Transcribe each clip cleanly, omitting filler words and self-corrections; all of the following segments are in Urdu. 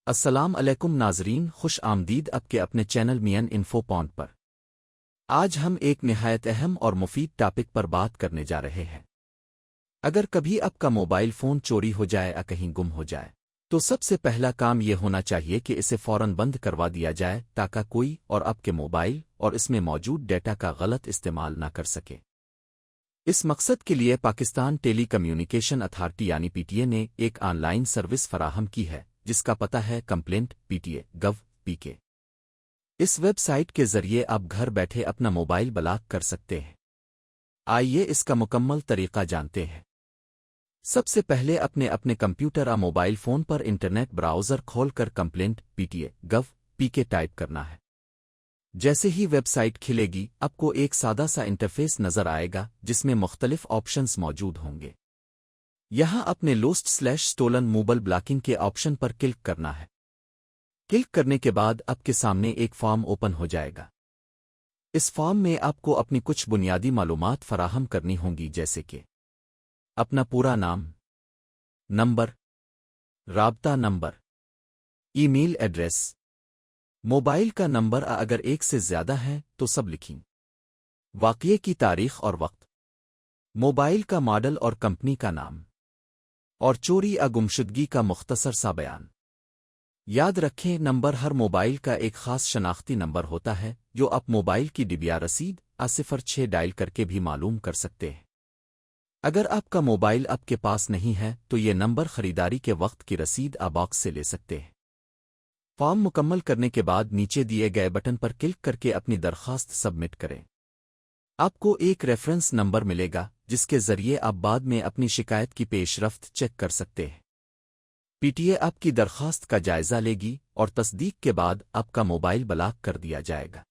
السلام علیکم ناظرین، خوش آمدید آپ کے اپنے چینل مین انفو پوائنٹ پر۔ آج ہم ایک نہایت اہم اور مفید ٹاپک پر بات کرنے جا رہے ہیں۔ اگر کبھی آپ کا موبائل فون چوری ہو جائے یا کہیں گم ہو جائے تو سب سے پہلا کام یہ ہونا چاہیے کہ اسے فوراً بند کروا دیا جائے تاکہ کوئی اور آپ کے موبائل اور اس میں موجود ڈیٹا کا غلط استعمال نہ کر سکے۔ اس مقصد کے لیے پاکستان ٹیلی کمیونیکیشن اتھارٹی یعنی پی ٹی اے نے ایک آن لائن سروس فراہم کی ہے جس کا پتہ ہے complaint.pta.gov.pk۔ اس ویب سائٹ کے ذریعے آپ گھر بیٹھے اپنا موبائل بلاک کر سکتے ہیں۔ آئیے اس کا مکمل طریقہ جانتے ہیں۔ سب سے پہلے اپنے کمپیوٹر یا موبائل فون پر انٹرنیٹ براؤزر کھول کر complaint.pta.gov.pk ٹائپ کرنا ہے۔ جیسے ہی ویب سائٹ کھلے گی آپ کو ایک سادہ سا انٹرفیس نظر آئے گا جس میں مختلف آپشنز موجود ہوں گے۔ یہاں اپنے لوسٹ/سٹولن موبائل بلاکنگ کے آپشن پر کلک کرنا ہے۔ کلک کرنے کے بعد آپ کے سامنے ایک فارم اوپن ہو جائے گا۔ اس فارم میں آپ کو اپنی کچھ بنیادی معلومات فراہم کرنی ہوں گی جیسے کہ اپنا پورا نام، نمبر، رابطہ نمبر، ای میل ایڈریس، موبائل کا نمبر اگر ایک سے زیادہ ہے تو سب لکھیں، واقعے کی تاریخ اور وقت، موبائل کا ماڈل اور کمپنی کا نام، اور چوری یا گمشدگی کا مختصر سا بیان۔ یاد رکھیں نمبر ہر موبائل کا ایک خاص شناختی نمبر ہوتا ہے جو آپ موبائل کی ڈبیا رسید A06 ڈائل کر کے بھی معلوم کر سکتے ہیں۔ اگر آپ کا موبائل آپ کے پاس نہیں ہے تو یہ نمبر خریداری کے وقت کی رسید باکس سے لے سکتے ہیں۔ فارم مکمل کرنے کے بعد نیچے دیے گئے بٹن پر کلک کر کے اپنی درخواست سبمٹ کریں۔ آپ کو ایک ریفرنس نمبر ملے گا جس کے ذریعے آپ بعد میں اپنی شکایت کی پیش رفت چیک کر سکتے ہیں۔ پی ٹی اے آپ کی درخواست کا جائزہ لے گی اور تصدیق کے بعد آپ کا موبائل بلاک کر دیا جائے گا۔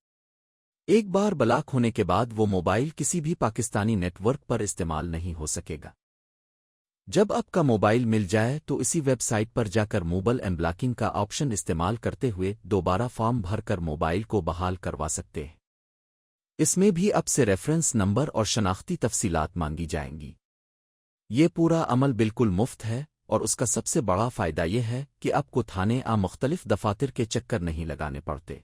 ایک بار بلاک ہونے کے بعد وہ موبائل کسی بھی پاکستانی نیٹ ورک پر استعمال نہیں ہو سکے گا۔ جب آپ کا موبائل مل جائے تو اسی ویب سائٹ پر جا کر موبائل ان بلاکنگ کا آپشن استعمال کرتے ہوئے دوبارہ فارم بھر کر موبائل کو بحال کروا سکتے ہیں۔ اس میں بھی آپ سے ریفرنس نمبر اور شناختی تفصیلات مانگی جائیں گی۔ یہ پورا عمل بالکل مفت ہے اور اس کا سب سے بڑا فائدہ یہ ہے کہ آپ کو تھانے مختلف دفاتر کے چکر نہیں لگانے پڑتے،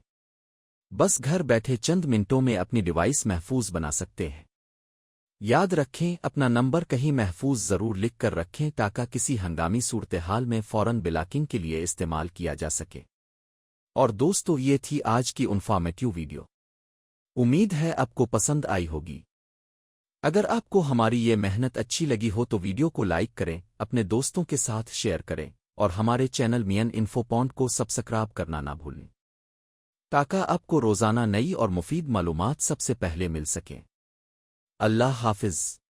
بس گھر بیٹھے چند منٹوں میں اپنی ڈیوائس محفوظ بنا سکتے ہیں۔ یاد رکھیں اپنا نمبر کہیں محفوظ ضرور لکھ کر رکھیں تاکہ کسی ہنگامی صورتحال میں فوراً بلاکنگ کے لیے استعمال کیا جا سکے۔ اور دوستو، یہ تھی آج کی انفارمیٹیو ویڈیو۔ امید ہے آپ کو پسند آئی ہوگی۔ اگر آپ کو ہماری یہ محنت اچھی لگی ہو تو ویڈیو کو لائک کریں، اپنے دوستوں کے ساتھ شیئر کریں اور ہمارے چینل مین انفو پوائنٹ کو سبسکرائب کرنا نہ بھولیں تاکہ آپ کو روزانہ نئی اور مفید معلومات سب سے پہلے مل سکیں۔ اللہ حافظ۔